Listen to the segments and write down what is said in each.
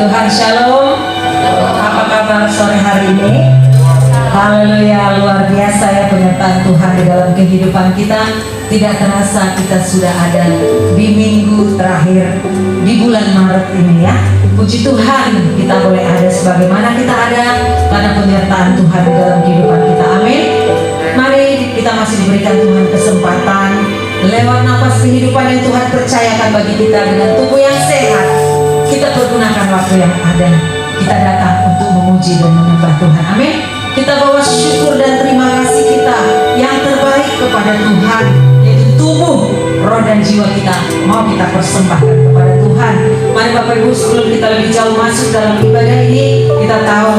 Tuhan, shalom. Apa kabar sore hari ini? Haleluya, luar biasa ya penyertaan Tuhan di dalam kehidupan kita. Tidak terasa kita sudah ada di minggu terakhir di bulan Maret ini ya. Puji Tuhan, kita boleh ada sebagaimana kita ada karena penyertaan Tuhan di dalam kehidupan kita. Amin. Mari kita masih diberikan Tuhan kesempatan lewat nafas kehidupan yang Tuhan percayakan bagi kita dengan tubuh yang sehat. Kita pergunakan waktu yang ada. Kita datang untuk memuji dan menyembah Tuhan. Amin. Kita bawa syukur dan terima kasih kita yang terbaik kepada Tuhan, yaitu tubuh, roh dan jiwa kita mau kita persembahkan kepada Tuhan. Mari Bapak Ibu, sebelum kita lebih jauh masuk dalam ibadah ini, kita tahu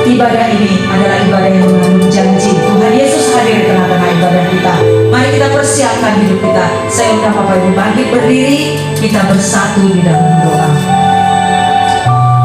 ibadah ini adalah ibadah yang mengandung janji. Tuhan Yesus hadir di tengah-tengah ibadah kita. Mari kita persiapkan hidup kita. Saya undang Bapak Ibu bangkit berdiri, kita bersatu di dalam doa.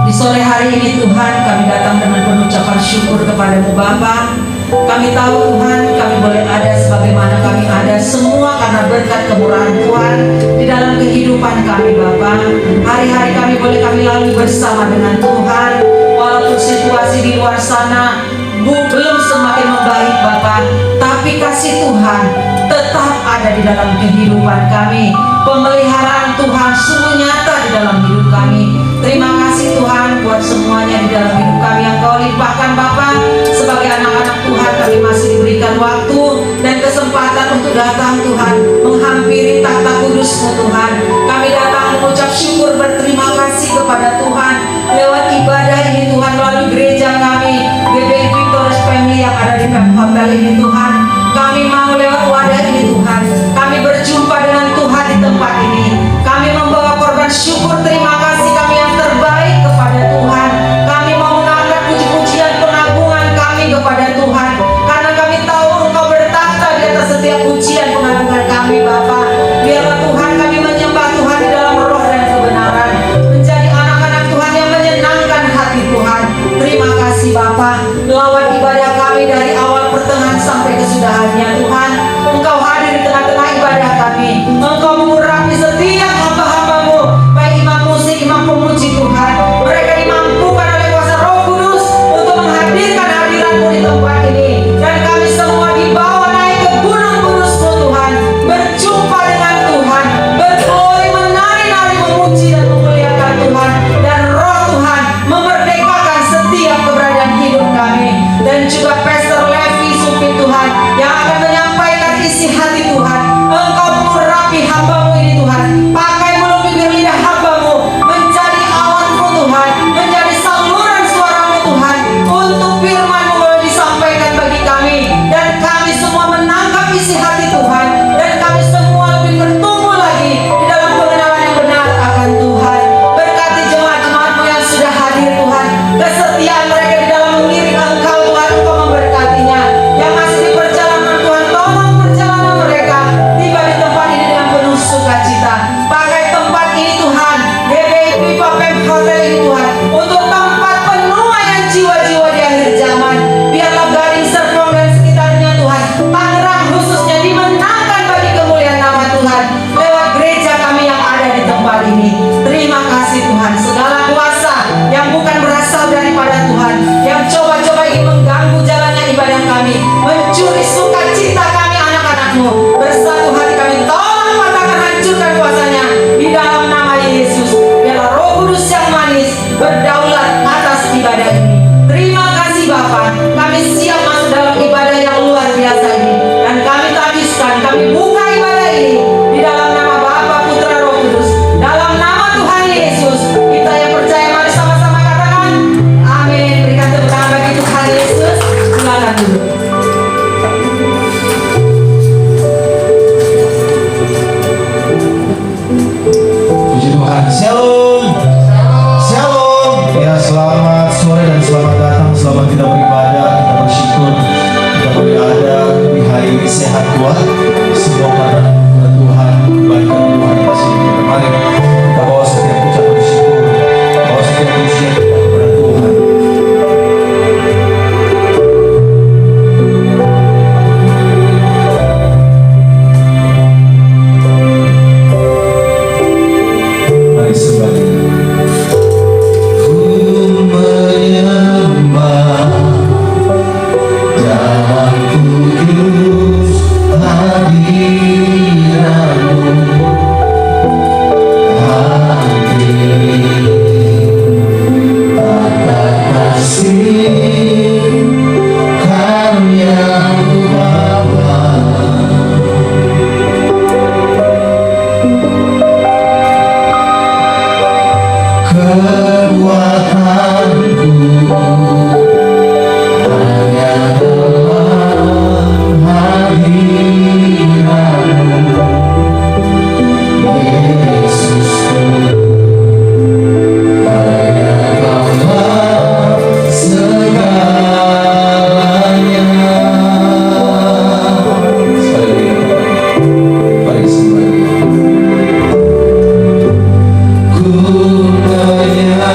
Di sore hari ini Tuhan, kami datang dengan penuh ucapan syukur kepada-Mu Bapa. Kami tahu Tuhan, kami boleh ada sebagaimana kami ada semua karena berkat kemurahan Tuhan di dalam kehidupan kami Bapa. Hari-hari kami boleh kami lalui bersama dengan Tuhan. Walaupun situasi di luar sana belum semakin membaik Bapa, tapi kasih Tuhan tetap ada di dalam kehidupan kami. Pemeliharaan Tuhan sungguh nyata di dalam hidup kami. Terima kasih Tuhan buat semuanya di dalam hidup kami yang Kau limpahkan Bapa. Sebagai anak-anak Tuhan, kami masih diberikan waktu dan kesempatan untuk datang Tuhan, menghampiri tahta kudus-Mu Tuhan. Kami datang mengucap syukur berterima kasih kepada Tuhan lewat ibadah ini Tuhan, melalui gereja kami GBI Victorious Family yang ada di hotel ini Tuhan. Kami mau lewat wadah ini Tuhan, kami berjumpa dengan Tuhan di tempat ini. Kami membawa korban syukur terima kasih kami yang terbaik kepada Tuhan. Kami mau mengangkat puji-pujian pengagungan kami kepada Tuhan, karena kami tahu Engkau bertakhta di atas setiap pujian pengagungan kami Bapa. Biarlah Tuhan kami menyembah Tuhan di dalam roh dan kebenaran, menjadi anak-anak Tuhan yang menyenangkan hati Tuhan. Terima kasih Bapa. Lawan ibadah kami dari awal pertengahan sampai kesudahannya Tuhan, Engkau hadir di tengah-tengah ibadah kami. Engkau mengurapi setiap hamba-hamba-Mu, baik imam musik, imam pemuji Tuhan. Mereka dimampukan oleh kuasa Roh Kudus untuk menghadirkan hadirat-Mu di tempat ini. Dan kami semua dibawa naik ke gunung kudus-Mu Tuhan, berjumpa dengan Tuhan, bergoloi menari-nari memuji dan memuliakan Tuhan. Dan Roh Tuhan memerdekakan setiap keberadaan hidup kami. Dan juga Pastor Levi Supit Tuhan yang akan menyampaikan isi hati Tuhan. Engkau mengurapi hamba-Mu ini Tuhan. Pakai mulut bibir lidah hamba-Mu menjadi awan-Mu Tuhan, menjadi saluran suara-Mu Tuhan, untuk firman-Mu boleh disampaikan bagi kami. Dan kami semua menangkap isi hati Tuhan. Dan kami semua lebih bertumbuh lagi di dalam pengenalan yang benar akan Tuhan. Berkati jemaat-jemaat-Mu yang sudah hadir Tuhan, kesetiaan mereka di dalam mengiring Engkau Tuhan, Engkau memberkatinya. Yang masih di perjalanan Tuhan, tolong perjalanan mereka tiba di tempat ini dengan penuh sukacita. Pakai tempat ini Tuhan, GBI Viva Pem Hotel ini Tuhan, untuk tempat penuaian jiwa-jiwa di akhir zaman. Biarlah Gading Serpong dan sekitarnya Tuhan, Tangerang khususnya, dimenangkan bagi kemuliaan nama Tuhan lewat gereja kami yang ada di tempat ini. Terima kasih Tuhan. Segala kuasa yang bukan berasal daripada Tuhan, yang coba-coba ingin mengganggu jalannya ibadah kami, mencuri sukacita kami anak-anak-Mu, bersatu hati kami, tolong patahkan, hancurkan kuasanya di dalam nama Yesus. Biarlah Roh Kudus yang manis berdaulat atas ibadah ini. Terima kasih Bapa. Kami siap masuk dalam ibadah yang luar biasa ini, dan kami tabiskan, kami buka ibadah ini di dalam nama Bapa, Putra, Roh Kudus, dalam nama Tuhan Yesus. Kita yang percaya mari sama-sama katakan amin. Berikan tepuk tangan bagi Tuhan Yesus. Silakan duduk. Puji Tuhan. Shalom. Shalom. Ya, selamat sore dan selamat datang. Selamat kita beribadah, kita bersyukur kita boleh ada di hari ini sehat kuat. Semua kekuatanku hanya dalam hadiratmu, Yesusku. Hanya Kaulah segalanya. Sekali lagi, mari sembah Dia. Ku menyerahkan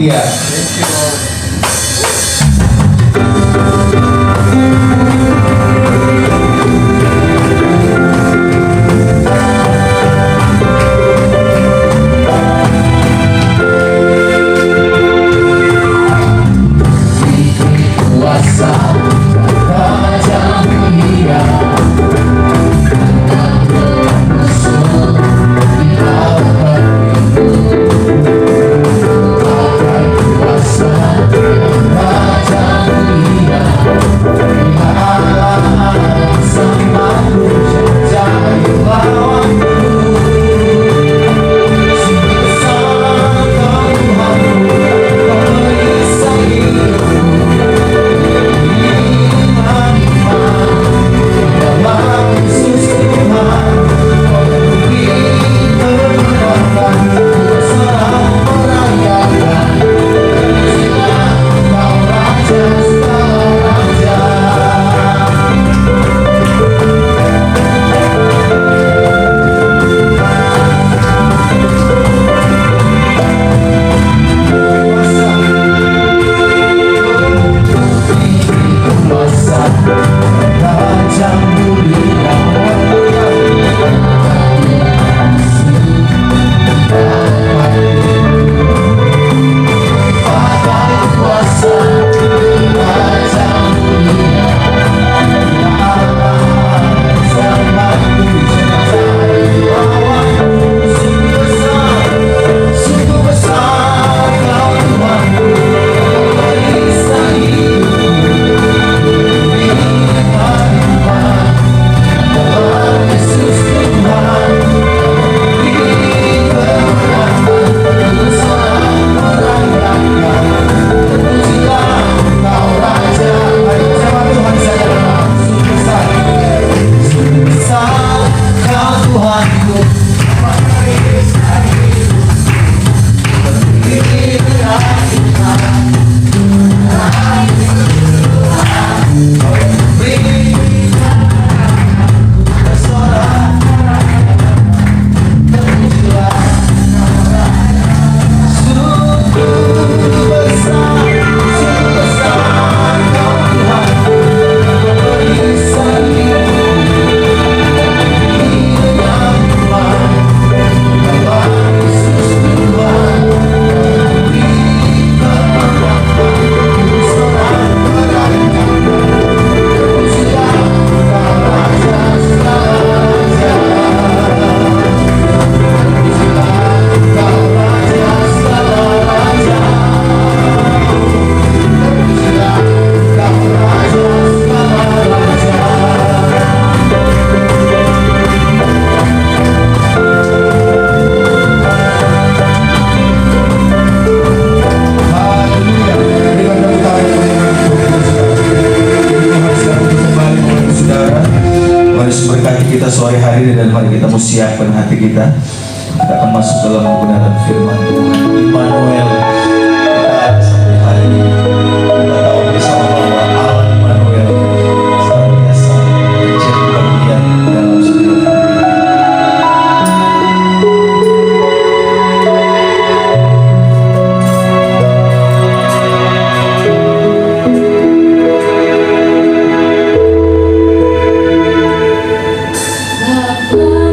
Dia. Kuasa Raja Mulia musuh di hadapan pakai kuasa Raja Mulia di hadapan sama jaya lawanku sini besar Tuhanku perisai hidupku Kita sore hari ini dan mari kita mau siapkan hati kita. Kita akan masuk dalam kebenaran firman Tuhan. Immanuel. Kita sampai hari ini kita tahu bersama bahwa Allah Immanuel senantiasa menjadi bagian dalam setiap hari. Aku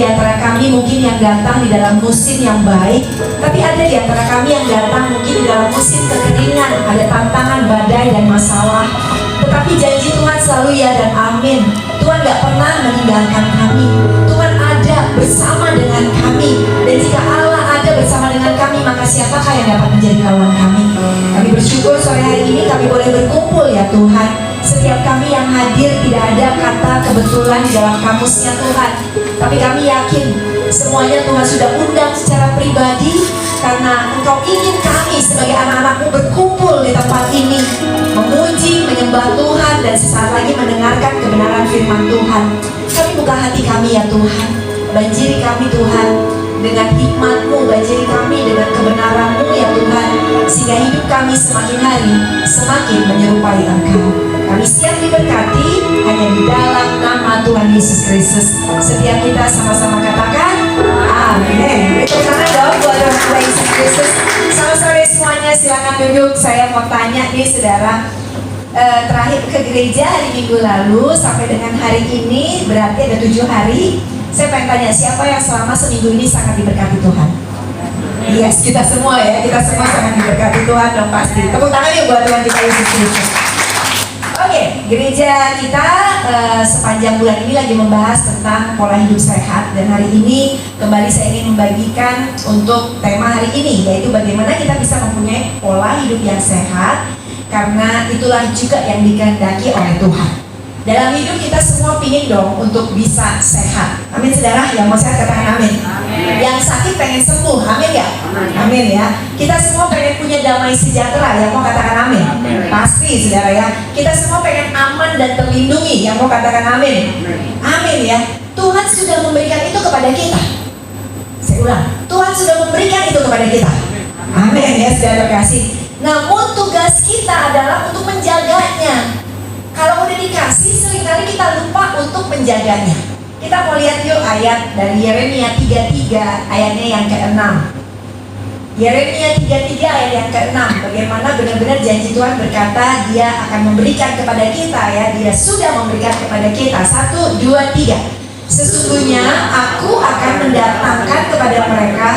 di antara kami mungkin yang datang di dalam musim yang baik, tapi ada di antara kami yang datang mungkin di dalam musim kekeringan, ada tantangan, badai, dan masalah. Tetapi janji Tuhan selalu ya dan amin. Tuhan gak pernah meninggalkan kami. Tuhan ada bersama dengan kami. Dan jika Allah ada bersama dengan kami, maka siapakah yang dapat menjadi lawan kami? Kami bersyukur sore hari ini kami boleh berkumpul ya Tuhan. Setiap kami yang hadir tidak ada kata kebetulan di dalam kamusnya Tuhan. Tapi kami yakin semuanya Tuhan sudah undang secara pribadi, karena Engkau ingin kami sebagai anak-anak-Mu berkumpul di tempat ini, memuji, menyembah Tuhan, dan sesaat lagi mendengarkan kebenaran firman Tuhan. Kami buka hati kami ya Tuhan. Banjiri kami Tuhan dengan hikmat-Mu, banjiri kami dengan kebenaran-Mu ya Tuhan, sehingga hidup kami semakin hari semakin menyerupai Engkau. Kami siap diberkati hanya di dalam nama Tuhan Yesus Kristus. Setiap kita sama-sama katakan amin. Beri tangan dong buat Tuhan Yesus Kristus. Selamat sore semuanya, silakan duduk. Saya mau tanya nih saudara, terakhir ke gereja hari Minggu lalu sampai dengan hari ini berarti ada 7 hari. Saya pengen tanya, siapa yang selama seminggu ini sangat diberkati Tuhan? Yes, kita semua ya, kita semua sangat diberkati Tuhan dong pasti. Tepuk tangan ya buat Tuhan kita Yesus Kristus. Oke, gereja kita sepanjang bulan ini lagi membahas tentang pola hidup sehat. Dan hari ini kembali saya ingin membagikan untuk tema hari ini, yaitu bagaimana kita bisa mempunyai pola hidup yang sehat, karena itulah juga yang dikehendaki oleh Tuhan. Dalam hidup kita semua pingin dong untuk bisa sehat. Amin saudara, yang mau sehat katakan amin. Yang sakit pengen sembuh, amin ya? Amin ya. Kita semua pengen punya damai sejahtera, yang mau katakan amin. Pasti saudara ya. Kita semua pengen aman dan terlindungi, yang mau katakan amin. Amin ya. Tuhan sudah memberikan itu kepada kita. Saya ulang, Tuhan sudah memberikan itu kepada kita. Amin ya saudara kasih. Namun tugas kita adalah untuk menjaganya. Kalau udah dikasih, seringkali kita lupa untuk menjaganya. Kita mau lihat yuk ayat dari Yeremia 33 ayatnya yang ke-6. Yeremia 33 ayat yang ke-6. Bagaimana benar-benar janji Tuhan berkata Dia akan memberikan kepada kita ya. Dia sudah memberikan kepada kita. 1, 2, 3. Sesungguhnya aku akan mendatangkan kepada mereka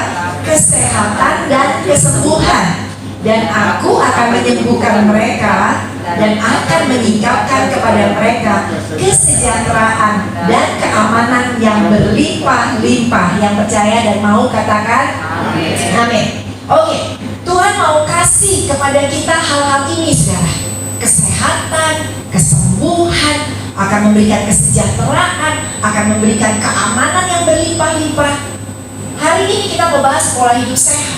kesehatan dan kesembuhan, dan aku akan menyembuhkan mereka dan akan menyingkapkan kepada mereka kesejahteraan dan keamanan yang berlimpah-limpah. Yang percaya dan mau katakan amin. Oke, Tuhan mau kasih kepada kita hal-hal ini saudara. Kesehatan, kesembuhan, akan memberikan kesejahteraan, akan memberikan keamanan yang berlimpah-limpah. Hari ini kita membahas pola hidup sehat.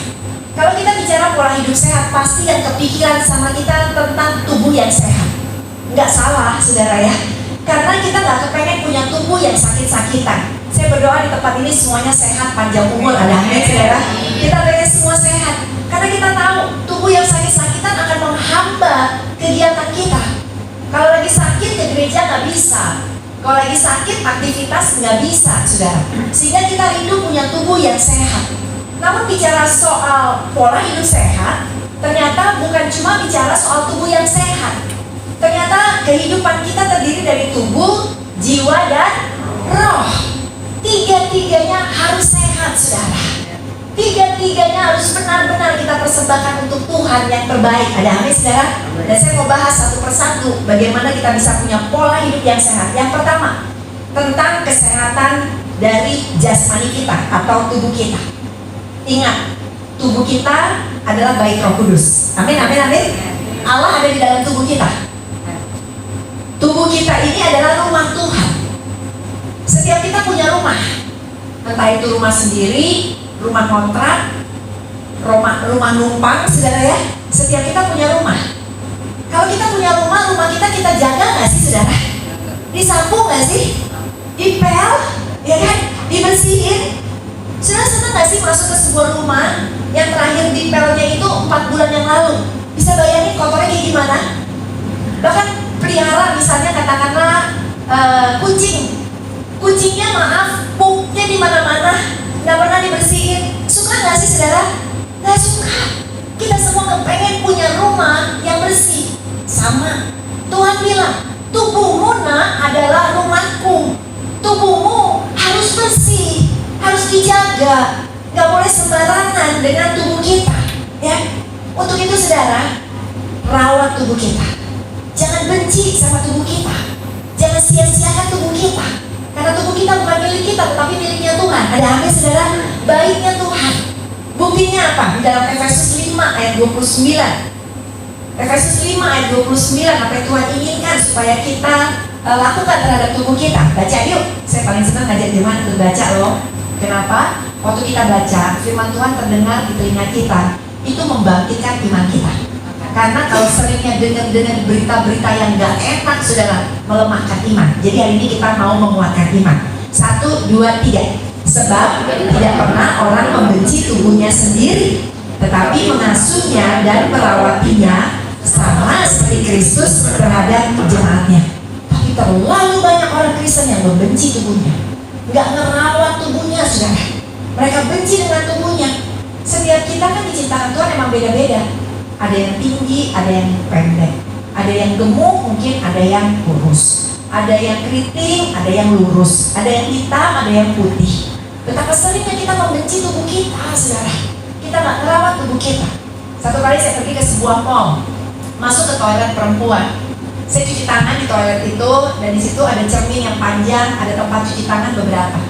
Kalau kita bicara pola hidup sehat, pasti yang kepikiran sama kita tentang tubuh yang sehat. Nggak salah, saudara ya. Karena kita nggak kepengen punya tubuh yang sakit-sakitan. Saya berdoa di tempat ini semuanya sehat, panjang umur, ada amin, saudara. Kita pengen semua sehat. Karena kita tahu tubuh yang sakit-sakitan akan menghambat kegiatan kita. Kalau lagi sakit ke gereja nggak bisa. Kalau lagi sakit aktivitas nggak bisa, saudara. Sehingga kita rindu punya tubuh yang sehat. Namun bicara soal pola hidup sehat, ternyata bukan cuma bicara soal tubuh yang sehat. Ternyata kehidupan kita terdiri dari tubuh, jiwa, dan roh. Tiga-tiganya harus sehat, saudara. Tiga-tiganya harus benar-benar kita persembahkan untuk Tuhan yang terbaik. Ada amin, saudara? Dan saya mau bahas satu persatu bagaimana kita bisa punya pola hidup yang sehat. Yang pertama, tentang kesehatan dari jasmani kita atau tubuh kita. Ingat, tubuh kita adalah bait Roh Kudus. Amin, amin, amin. Allah ada di dalam tubuh kita. Tubuh kita ini adalah rumah Tuhan. Setiap kita punya rumah. Entah itu rumah sendiri, rumah kontrak, rumah numpang, saudara ya. Setiap kita punya rumah. Kalau kita punya rumah, rumah kita jaga nggak sih, saudara? Disapu nggak sih? Dipel, ya kan? Dibersihin. Saudara senang gak sih masuk ke sebuah rumah yang terakhir dipelnya itu 4 bulan yang lalu? Bisa bayangin kotornya kayak gimana? Bahkan pelihara misalnya katakanlah kucingnya maaf, pupnya di mana-mana, nggak pernah dibersihin. Suka nggak sih saudara? Nggak suka. Kita semua kepengen punya rumah yang bersih. Sama. Tuhan bilang, tubuhmu nak adalah rumahku. Tubuhmu harus bersih. harus dijaga. Nggak boleh sembarangan dengan tubuh kita, ya. Untuk itu saudara, rawat tubuh kita. Jangan benci sama tubuh kita. Jangan sia-siakan tubuh kita. Karena tubuh kita bukan milik kita, tetapi miliknya Tuhan. Ada apa saudara? Baiknya Tuhan. Buktinya apa? Di dalam Efesus 5 ayat 29. Efesus 5 ayat 29, apa yang Tuhan inginkan supaya kita lakukan terhadap tubuh kita. Baca yuk. Saya paling senang ngajak Firman untuk baca loh. Kenapa? Waktu kita baca, firman Tuhan terdengar di telinga kita, itu membangkitkan iman kita. Karena kalau seringnya dengar berita-berita yang gak enak, saudara, melemahkan iman. Jadi hari ini kita mau menguatkan iman. 1, 2, 3. Sebab tidak pernah orang membenci tubuhnya sendiri, tetapi mengasuhnya dan merawatinya sama seperti Kristus terhadap jemaatnya. Tapi terlalu banyak orang Kristen yang membenci tubuhnya, nggak ngerawat tubuhnya, saudara. Mereka benci dengan tubuhnya. Setiap kita kan diciptakan Tuhan emang beda-beda. Ada yang tinggi, ada yang pendek, ada yang gemuk, mungkin ada yang kurus, ada yang keriting, ada yang lurus, ada yang hitam, ada yang putih. Betapa seringnya kita membenci tubuh kita, saudara. Kita nggak ngerawat tubuh kita. Satu kali saya pergi ke sebuah mall, masuk ke toilet perempuan. Saya cuci tangan di toilet itu, dan di situ ada cermin yang panjang, ada tempat cuci tangan beberapa.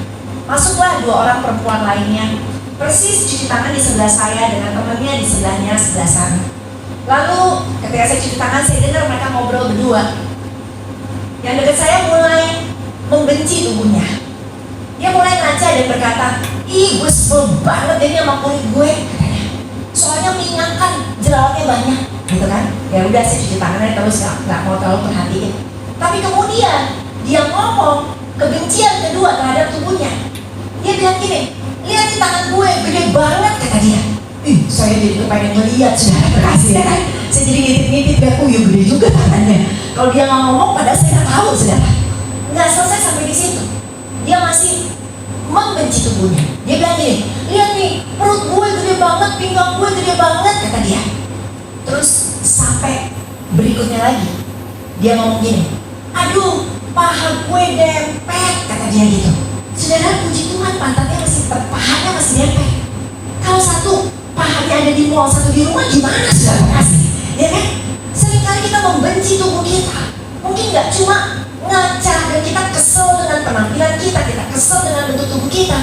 Masuklah 2 orang perempuan lainnya, persis cuci tangan di sebelah saya dengan temannya di sebelahnya sebelah sana. Lalu ketika saya cuci tangan, saya dengar mereka ngobrol berdua. Yang dekat saya mulai membenci tubuhnya. Dia mulai ngaca dan berkata, "Ih, gue sebel banget ini sama kulit gue," katanya. "Soalnya menyenangkan, jerawatnya banyak," gitu kan. Ya udah, saya cuci tangannya terus, nggak mau terlalu perhatiin. Tapi kemudian dia ngomong kebencian kedua terhadap tubuhnya. Dia bilang gini, "Lihat di tangan gue, gede banget," kata dia. Ih, saya jadi kepengen ngeliat, saudara terkasih, ya kan. Saya jadi ngintip-ngintip, ya, ya gede juga tangannya. Kalau dia nggak ngomong, padahal saya nggak tahu, saudara. Nggak selesai sampai di situ. Dia masih membenci tubuhnya. Dia bilang gini, "Lihat nih, perut gue gede banget, pinggang gue gede banget," kata dia. Terus sampai berikutnya lagi, dia ngomong gini, "Aduh, paha gue dempet," kata dia gitu. Saudara, puji Tuhan, pantatnya masih, pahanya masih dempet. Kalau satu pahanya ada di mall, satu di rumah, gimana, saudara kasih? Ya kan? Seringkali kita membenci tubuh kita. Mungkin nggak cuma ngaca dan kita kesel dengan penampilan kita kesel dengan bentuk tubuh kita,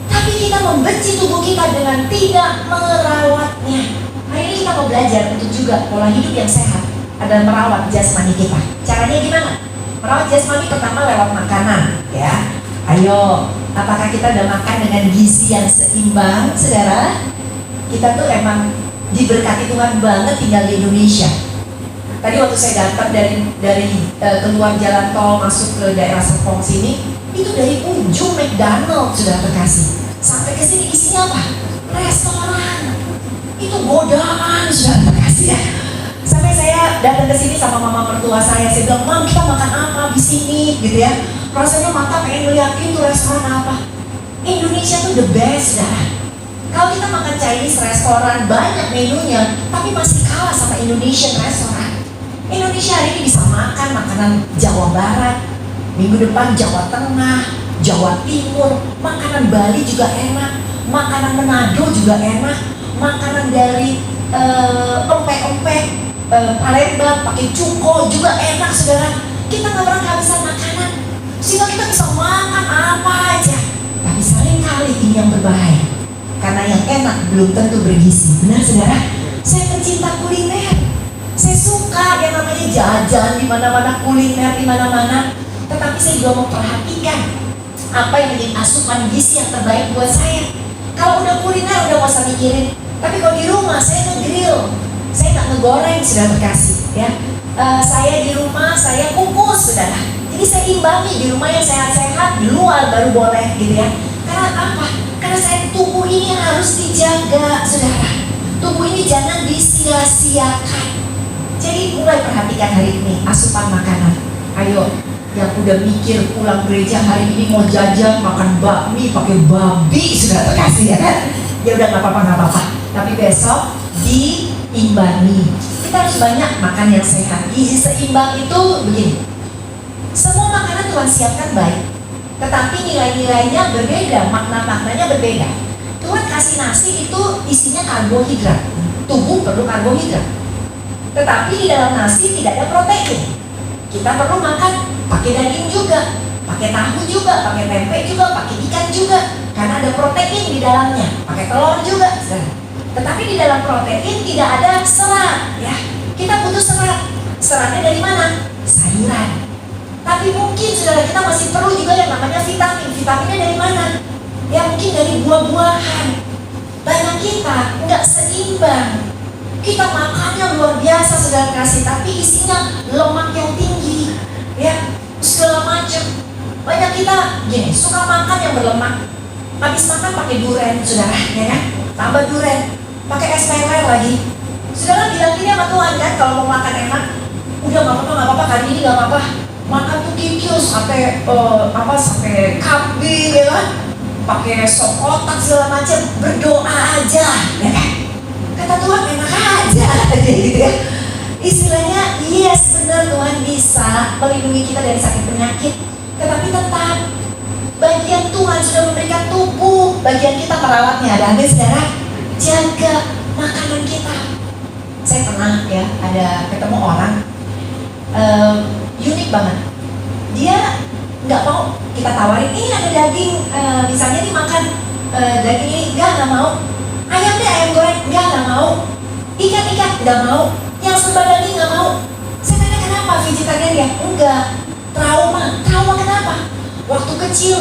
tapi kita membenci tubuh kita dengan tidak merawatnya. Hari ini kita mau belajar untuk juga pola hidup yang sehat adalah merawat jasmani kita. Caranya gimana? Merawat jasmani pertama lewat makanan, ya. Ayo, apakah kita udah makan dengan gizi yang seimbang, saudara? Kita tuh emang diberkati Tuhan banget tinggal di Indonesia. Tadi waktu saya datang dari keluar jalan tol masuk ke daerah Serpong sini, itu dari ujung McDonald, sudah terkasih, sampai ke sini isinya apa? Restoran. Itu godaan, sudah terkasih, ya. Sampai saya datang ke sini sama mama mertua saya bilang, "Mam, kita makan apa di sini?" gitu ya. Rasanya mata pengen ngeliatin tuh restoran apa. Indonesia tuh the best, saudara. Kalau kita makan Chinese restoran, banyak menunya, tapi masih kalah sama Indonesian restoran. Indonesia hari ini bisa makan makanan Jawa Barat, minggu depan Jawa Tengah, Jawa Timur, makanan Bali juga enak, makanan Manado juga enak, makanan dari empek-empek, Palembang pakai cuko juga enak, saudara. Kita nggak pernah kehabisan makanan, sehingga kita bisa makan apa aja. Tapi seringkali ini yang berbahaya, karena yang enak belum tentu bergizi. Benar, saudara? Saya pencinta kuliner. Saya suka yang namanya jajan di mana-mana, kuliner di mana-mana. Tetapi saya juga memperhatikan apa yang menjadi asupan gizi yang terbaik buat saya. Kalau udah kuliner udah gak usah mikirin. Tapi kalau di rumah saya nge-grill, saya nggak ngegoreng, sudah terkasih, ya. Saya di rumah saya kukus, saudara. Jadi saya imbangi di rumah yang sehat-sehat, di luar baru boleh, gitu ya. Karena apa? Karena saya tubuh ini harus dijaga, saudara. Tubuh ini jangan disia-siakan. Jadi mulai perhatikan hari ini asupan makanan. Ayo, yang udah mikir pulang gereja hari ini mau jajan makan bakmi pakai babi, sudah terkasih, ya kan? Ya udah, nggak apa-apa. Tapi besok diimbangi. Kita harus banyak makan yang sehat. Gizi seimbang itu begini. Semua makanan Tuhan siapkan baik, tetapi nilai-nilainya berbeda, makna-maknanya berbeda. Tuhan kasih nasi itu isinya karbohidrat, tubuh perlu karbohidrat. Tetapi di dalam nasi tidak ada protein. Kita perlu makan pakai daging juga, pakai tahu juga, pakai tempe juga, pakai ikan juga, karena ada protein di dalamnya, pakai telur juga. Tetapi di dalam protein tidak ada serat, ya. Kita butuh serat. Seratnya dari mana? Sayuran. Tapi mungkin saudara kita masih perlu juga yang namanya vitamin. Vitaminnya dari mana? Ya mungkin dari buah-buahan. Banyak kita nggak seimbang. Kita makannya luar biasa saudara kasih, tapi isinya lemak yang tinggi, ya segala macam. Banyak kita gini suka makan yang berlemak. Habis makan pakai duren, saudara, ya kan? Tambah duren, pakai es meleleh lagi. Saudara bilang gini sama Tuhan kan, kalau mau makan enak, udah nggak apa-apa, kali ini nggak apa-apa. Makan tuh kikil sampai sampai kambing, ya kan? Pakai sop otak segala macam, berdoa aja, ya kan? Kata Tuhan enak aja, gitu ya. Istilahnya, yes benar Tuhan bisa melindungi kita dari sakit penyakit, tetapi tetap bagian Tuhan sudah memberikan tubuh, bagian kita merawatnya. Ada amin saudara? Jaga makanan kita. Saya pernah ya ada ketemu orang unik banget. Dia nggak mau kita tawarin, ini ada daging, misalnya nih makan daging ini, nggak mau. Ayam deh, ayam goreng, nggak mau. Ikan nggak mau. Yang serba daging nggak mau. Saya tanya kenapa vegetarian ya? Enggak. Trauma kenapa? Waktu kecil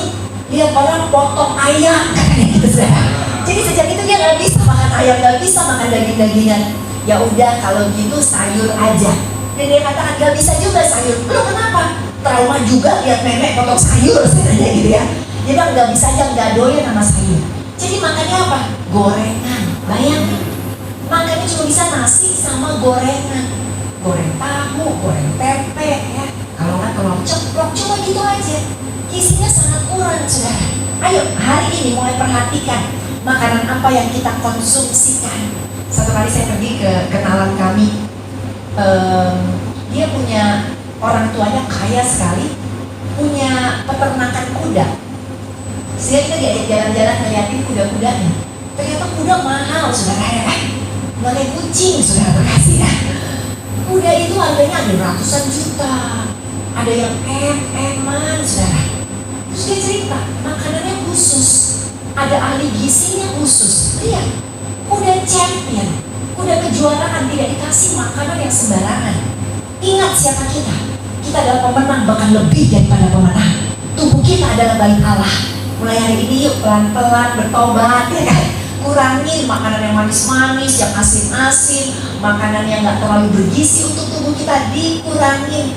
lihat orang potong ayam, katanya gitu saudara. Jadi sejak itu dia nggak bisa makan ayam, nggak bisa makan daging-dagingan. Ya udah kalau gitu sayur aja. Dan dia katakan nggak bisa juga sayur. Lo kenapa? Trauma juga lihat nenek potong sayur, katanya gitu ya. Dia bilang nggak bisa aja, nggak doyan sama sayur. Jadi makannya apa? Gorengan. Bayangin, makannya cuma bisa nasi sama gorengan. Goreng tahu, goreng tempe, ya. Kalau nggak telur ceplok, cuma gitu aja. Isinya sangat kurang, saudara. Ayo, hari ini mulai perhatikan makanan apa yang kita konsumsikan. Satu kali saya pergi ke kenalan kami, dia punya orang tuanya kaya sekali, punya peternakan kuda. Sehingga kita diajak jalan-jalan ngeliatin kuda-kudanya. Ternyata kuda mahal, saudara ya. Nggak kayak kucing, saudara terkasih ya. Kuda itu harganya ada ratusan juta. Ada yang eman, saudara. Terus dia cerita, makanannya khusus. Ada ahli gizinya khusus. Lihat, kuda champion, kuda kejuaraan, tidak dikasih makanan yang sembarangan. Ingat siapa kita? Kita adalah pemenang, bahkan lebih daripada pemenang. Tubuh kita adalah bait Allah. Mulai hari ini yuk pelan-pelan bertobat, ya kan? Kurangin makanan yang manis-manis, yang asin-asin, makanan yang gak terlalu bergizi untuk tubuh kita dikurangin.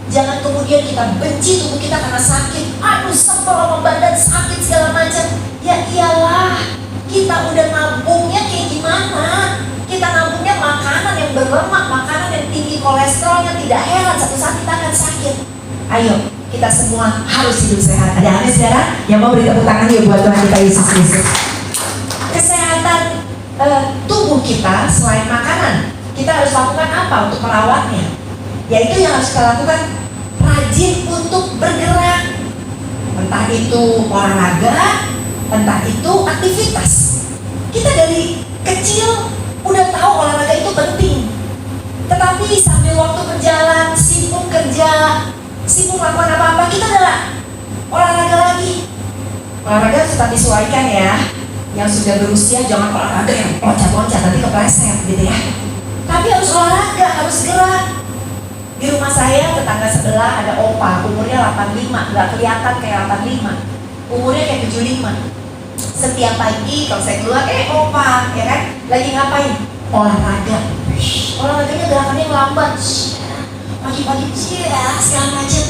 Jangan kemudian kita benci tubuh kita karena sakit. Aduh sebel sama badan, sakit segala macam. Ya iyalah, kita udah nabungnya kayak gimana? Kita nabungnya makanan yang berlemak, makanan yang tinggi kolesterolnya, tidak heran satu saat kita akan sakit. Ayo, kita semua harus hidup sehat. Ada amin saudara? Yang mau beri tepuk tangan yuk buat Tuhan kita Yesus Kristus. Kesehatan tubuh kita selain makanan, kita harus lakukan apa untuk merawatnya? Yaitu yang harus kita lakukan, rajin untuk bergerak. Entah itu olahraga, entah itu aktivitas. Kita dari kecil udah tahu olahraga itu penting. Tetapi sambil waktu berjalan, sibuk kerja, sibuk melakukan apa-apa, kita adalah olahraga lagi. Olahraga tetap disesuaikan ya. Yang sudah berusia jangan olahraga yang loncat-loncat, nanti kepleset gitu ya. Tapi harus olahraga, harus gerak. Di rumah saya tetangga sebelah ada opa, umurnya 85, nggak kelihatan kayak 85, umurnya kayak 75. Setiap pagi kalau saya keluar, opa, ya kan? Lagi ngapain? Olahraga. Olahraganya gerakannya lambat. Pagi-pagi segala macam.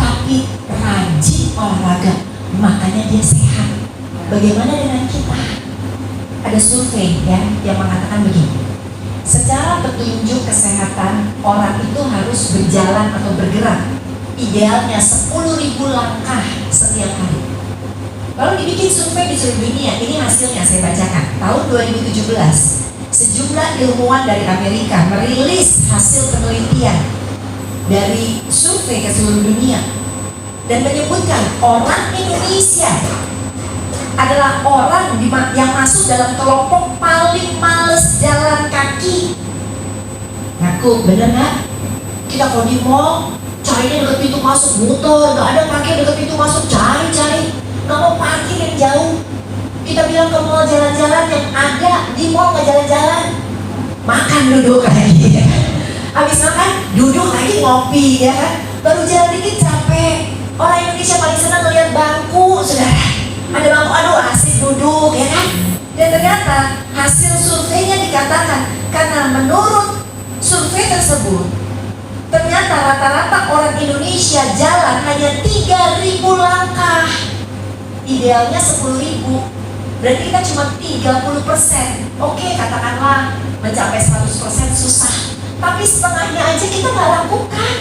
Tapi rajin olahraga, makanya dia sehat. Bagaimana dengan kita? Ada survei ya yang mengatakan begini. Secara petunjuk kesehatan, orang itu harus berjalan atau bergerak idealnya 10.000 langkah setiap hari. Lalu dibikin survei di seluruh dunia. Ini hasilnya saya bacakan. Tahun 2017, sejumlah ilmuwan dari Amerika merilis hasil penelitian dari survei ke seluruh dunia. dan menyebutkan orang Indonesia adalah orang yang masuk dalam kelompok paling males jalan kaki. Ngaku, bener nggak? Kita kalau di mall, carinya deket pintu masuk, muter, nggak ada parkir deket pintu masuk, cari, nggak mau parkir yang jauh. Kita bilang ke mall jalan-jalan, yang ada di mall nggak jalan-jalan, makan duduk lagi. Habis makan duduk lagi ngopi ya kan, baru jalan dikit capek. Orang Indonesia paling senang melihat bangku, saudara. Ada bangku, aduh asik duduk ya kan. Dan ternyata hasil surveinya dikatakan, karena menurut survei tersebut, ternyata rata-rata orang Indonesia jalan hanya 3.000 langkah. Idealnya 10.000. Berarti kita cuma 30%. Oke, katakanlah mencapai 100% susah. Tapi setengahnya aja kita nggak lakukan.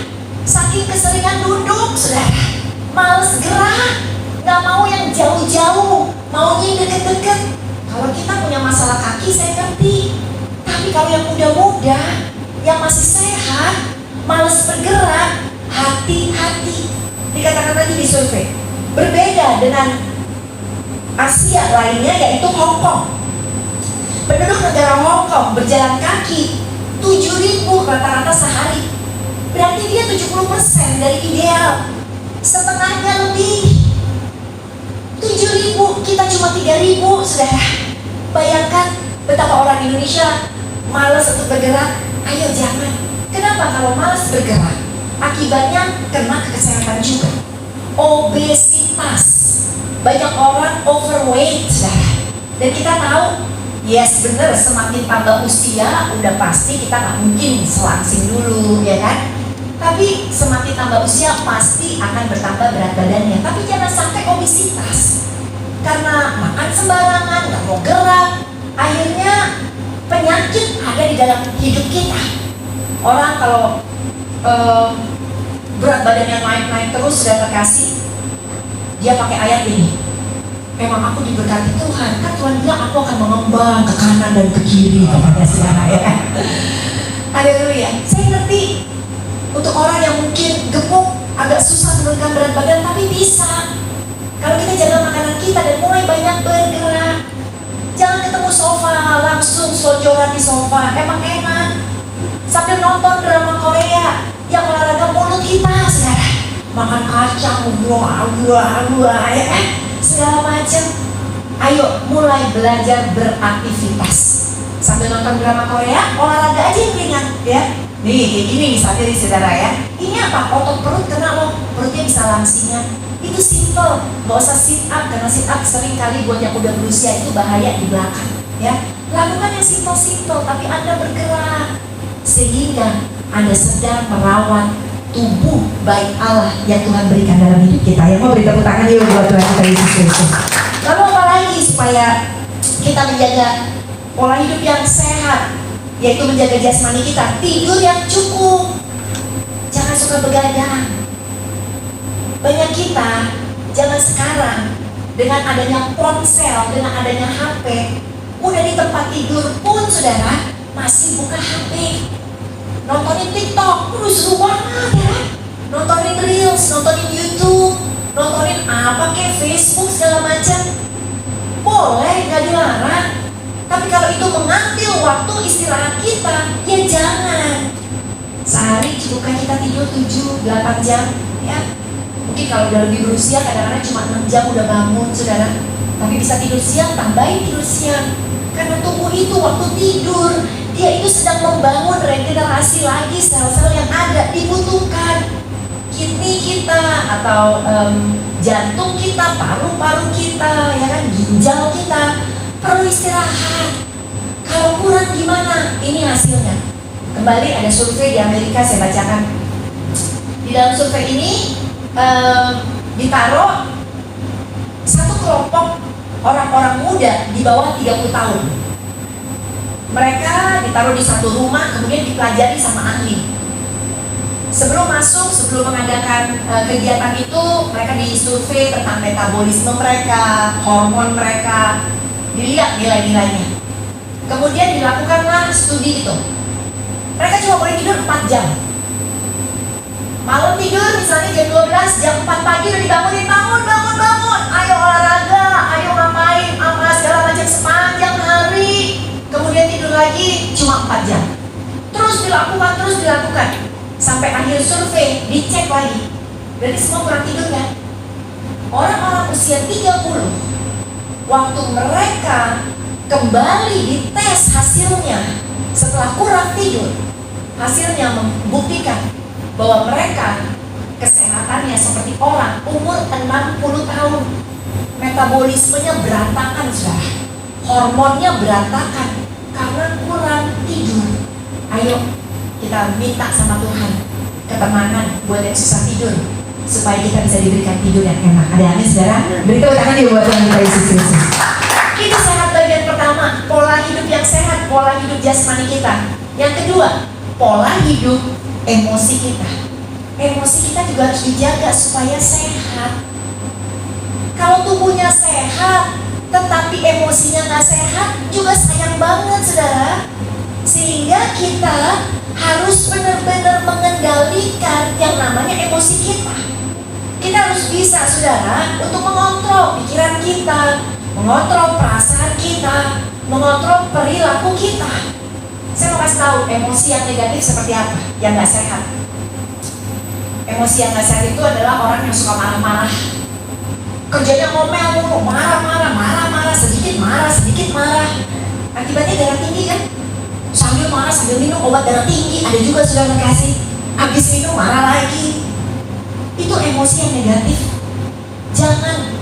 Saking keseringan duduk, saudara. Males gerak, nggak mau yang jauh-jauh, maunya yang deket-deket. Kalau kita punya masalah kaki, saya ngerti. Tapi kalau yang muda-muda, yang masih sehat, males bergerak, hati-hati. Dikatakan tadi di survei, berbeda dengan Asia lainnya, yaitu Hong Kong. Penduduk negara Hong Kong berjalan kaki 7.000 rata-rata sehari. Berarti dia 70% dari ideal. Setengahnya lebih. 7.000, kita cuma 3.000, saudara. Bayangkan betapa orang Indonesia malas untuk bergerak. Ayo jangan. Kenapa? Kalau malas bergerak, akibatnya kena ke kesehatan juga. Obesitas. Banyak orang overweight, saudara. Dan kita tahu, yes benar, semakin tambah usia, udah pasti kita nggak mungkin selangsing dulu, ya kan? Tapi semakin tambah usia pasti akan bertambah berat badannya. Tapi jangan sampai obesitas. Karena makan sembarangan, nggak mau gerak, akhirnya penyakit ada di dalam hidup kita. Orang kalau berat badannya naik-naik terus sudah terkasih, dia pakai ayat ini. Memang aku diberkati Tuhan, kan Tuhan bilang aku akan mengembang ke kanan dan ke kiri, katanya saudara ya. Haleluya. Saya ngerti untuk orang yang mungkin gemuk, agak susah menurunkan berat badan, tapi bisa. Kalau kita jaga makanan kita dan mulai banyak bergerak. Jangan ketemu sofa, langsung selonjoran di sofa, emang enak. Sambil nonton drama Korea yang olahraga mulut kita, saudara. Makan kacang, buah, ya kan? Segala macam. Ayo mulai belajar beraktivitas. Sambil nonton drama Korea, olahraga aja yang ringan, ya. Nih, kayak gini misalnya di saudara ya. Ini apa? Otot perut kena loh, perutnya bisa langsingan. Itu simple, nggak usah sit up, karena sit up sering kali buat yang udah berusia itu bahaya di belakang, ya. Lakukan yang simple-simple, tapi Anda bergerak sehingga Anda sedang merawat tubuh baik Allah yang Tuhan berikan dalam hidup kita. Yang mau beri tepuk tangan yuk buat Tuhan kita Yesus Kristus. Lalu apa lagi supaya kita menjaga pola hidup yang sehat? Yaitu menjaga jasmani kita, tidur yang cukup, jangan suka begadang. Banyak kita zaman sekarang dengan adanya ponsel, dengan adanya HP, udah di tempat tidur pun saudara masih buka HP, nontonin TikTok, seru banget ya, nontonin Reels, nontonin YouTube, nontonin apa kayak Facebook segala macam, boleh nggak dilarang. Tapi kalau itu mengambil waktu istirahat kita, ya jangan. Sehari cukupkah kita tidur 7-8 jam? Ya. Mungkin kalau udah lebih berusia kadang-kadang cuma 6 jam udah bangun, saudara. Tapi bisa tidur siang, tambahin tidur siang. Karena tubuh itu waktu tidur, dia itu sedang membangun regenerasi lagi sel-sel yang ada, dibutuhkan. Kidney kita atau jantung kita, paru-paru kita, ya kan, ginjal kita perlu istirahat. Kalau kurang gimana? Ini hasilnya. Kembali ada survei di Amerika, saya bacakan. Di dalam survei ini ditaruh satu kelompok orang-orang muda di bawah 30 tahun. Mereka ditaruh di satu rumah, kemudian dipelajari sama ahli. Sebelum masuk, sebelum mengadakan kegiatan itu, mereka disurvei tentang metabolisme mereka, hormon mereka, dilihat nilai-nilainya. Kemudian dilakukanlah studi itu. Mereka cuma boleh tidur 4 jam. Malam tidur misalnya jam 12, jam 4 pagi udah dibangunin, bangun. Ayo olahraga, ayo ngapain, apa segala macam sepanjang hari. Kemudian tidur lagi cuma 4 jam. Terus dilakukan. Sampai akhir survei, dicek lagi. Berarti semua kurang tidur kan? Orang-orang usia 30, waktu mereka kembali dites hasilnya setelah kurang tidur, hasilnya membuktikan bahwa mereka kesehatannya seperti orang umur 60 tahun. Metabolismenya berantakan, saudara. Hormonnya berantakan karena kurang tidur. Ayo kita minta sama Tuhan ketenangan buat yang susah tidur, supaya kita bisa diberikan tidur yang enak. Ada amin, saudara? Beri tepuk tangan juga buat Tuhan kita Yesus Kristus. Itu sehat bagian pertama, pola hidup yang sehat, pola hidup jasmani kita. Yang kedua, pola hidup emosi kita. Emosi kita juga harus dijaga supaya sehat. Kalau tubuhnya sehat, tetapi emosinya nggak sehat, juga sayang banget, saudara. Sehingga kita harus benar-benar mengendalikan yang namanya emosi kita. Kita harus bisa, saudara, untuk mengontrol pikiran kita, mengontrol perasaan kita, mengontrol perilaku kita. Saya mau kasih tahu emosi yang negatif seperti apa, yang nggak sehat. Emosi yang nggak sehat itu adalah orang yang suka marah-marah. Kerjanya ngomel mulu, marah-marah, sedikit marah. Akibatnya darah tinggi kan? Sambil marah, sambil minum obat darah tinggi. Ada juga sudah kasih, habis minum marah lagi. Itu emosi yang negatif. Jangan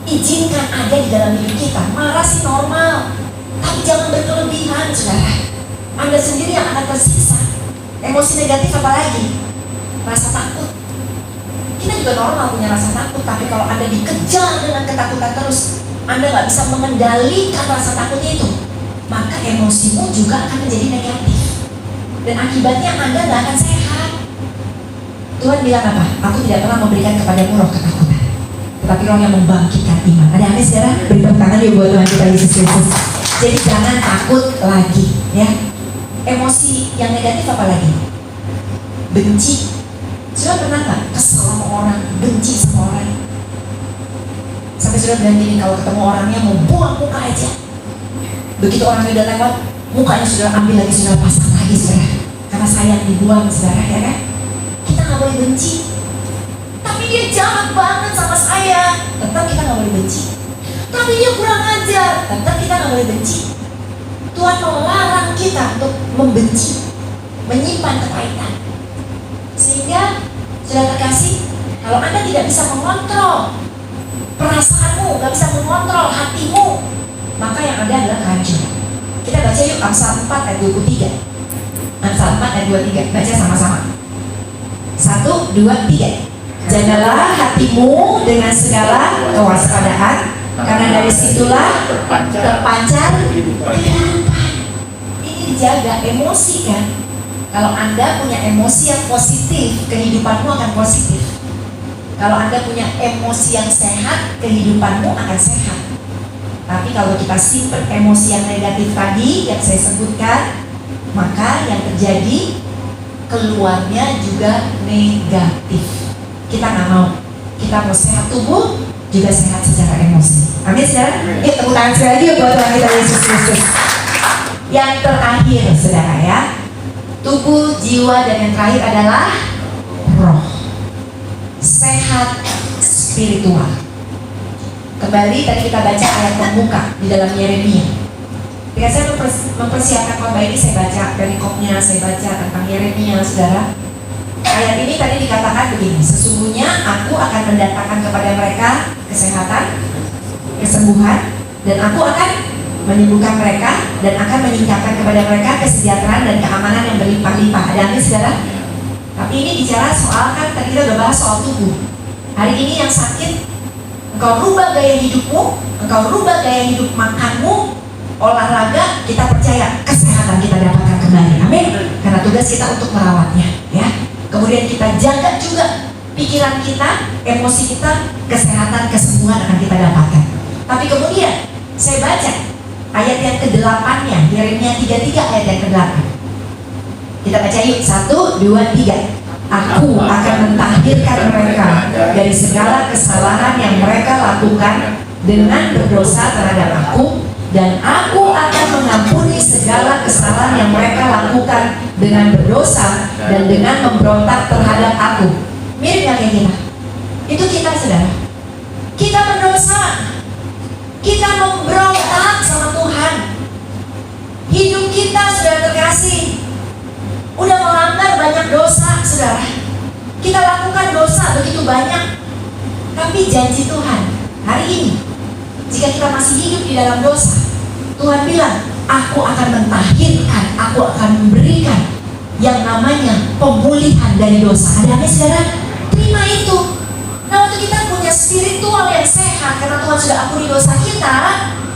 izinkan ada di dalam hidup kita. Marah sih normal, tapi jangan berkelebihan, saudara. Anda sendiri yang akan tersiksa. Emosi negatif apa lagi? Rasa takut. Kita juga normal punya rasa takut, tapi kalau Anda dikejar dengan ketakutan terus, Anda nggak bisa mengendalikan rasa takutnya itu, maka emosimu juga akan menjadi negatif. Dan akibatnya Anda nggak akan sehat. Tuhan bilang apa? Aku tidak pernah memberikan kepadamu roh ketakutan, tetapi roh yang membangkitkan iman. Ada amin, saudara? Beri tepuk tangan yuk buat Tuhan kita Yesus Kristus. Jadi jangan takut lagi, ya. Emosi yang negatif apa lagi? Benci. Sudah pernah nggak kesel sama orang, benci sama orang? Sampai sudah bilang gini, kalau ketemu orangnya mau buang muka aja. Begitu orangnya udah lewat, mukanya sudah ambil lagi, sudah pasang lagi, saudara. Karena sayang dibuang, saudara, ya kan? Kita nggak boleh benci. Tapi dia jahat banget sama saya, tetap kita nggak boleh benci. Tapi dia kurang ajar, tetap kita nggak boleh benci. Tuhan melarang kita untuk membenci, menyimpan kepahitan. Sehingga sudah terkasih, kalau Anda tidak bisa mengontrol perasaanmu, nggak bisa mengontrol hatimu, maka yang ada adalah kehancuran. Kita baca yuk Amsal 4 ayat 23. Amsal 4 ayat 23, baca sama-sama. 1, 2, 3. Jagalah hatimu dengan segala kewaspadaan, karena dari situlah terpancar kehidupan. Ini dijaga emosi kan. Kalau Anda punya emosi yang positif, kehidupanmu akan positif. Kalau Anda punya emosi yang sehat, kehidupanmu akan sehat. Tapi kalau kita simpan emosi yang negatif tadi yang saya sebutkan, maka yang terjadi keluarnya juga negatif. Kita nggak mau. Kita mau sehat tubuh, juga sehat secara emosi. Amin, saudara? Yuk tepuk tangan sekali lagi buat Tuhan kita Yesus Kristus. Yang terakhir, saudara, ya, tubuh, jiwa, dan yang terakhir adalah roh. Sehat spiritual. Kembali tadi kita baca ayat pembuka di dalam Yeremia. Ketika saya mempersiapkan khotbah ini, saya baca dari kopnya, saya baca tentang Yeremia, saudara. Ayat ini tadi dikatakan begini, sesungguhnya aku akan mendatangkan kepada mereka kesehatan, kesembuhan, dan aku akan menyembuhkan mereka dan akan meningkatkan kepada mereka kesejahteraan dan keamanan yang berlimpah-limpah. Ada amin, saudara? Tapi ini bicara soal, kan tadi kita udah bahas soal tubuh. Hari ini yang sakit, engkau rubah gaya hidupmu, engkau rubah gaya hidup makanmu, olahraga, kita percaya kesehatan kita dapatkan kembali. Amin. Karena tugas kita untuk merawatnya, ya. Kemudian kita jaga juga pikiran kita, emosi kita, kesehatan, kesembuhan akan kita dapatkan. Tapi kemudian saya baca ayat yang ke-8-nya, Yeremia 33 ayat yang ke-8. Kita baca yuk, 1, 2, 3. Aku akan mentahdirkan mereka dari segala kesalahan yang mereka lakukan dengan berdosa terhadap aku, dan aku akan mengampuni segala kesalahan yang mereka lakukan dengan berdosa dan dengan memberontak terhadap aku. Mirip nggak kayak kita? Itu kita, saudara. Kita berdosa, kita memberontak sama Tuhan. Hidup kita, saudara terkasih, udah melanggar banyak dosa, saudara. Kita lakukan dosa begitu banyak. Tapi janji Tuhan hari ini, jika kita masih hidup di dalam dosa, Tuhan bilang, aku akan mentahirkan, aku akan memberikan yang namanya pemulihan dari dosa. Ada apa, saudara? Terima itu. Nah, untuk kita punya spiritual yang sehat, karena Tuhan sudah ampuni dosa kita.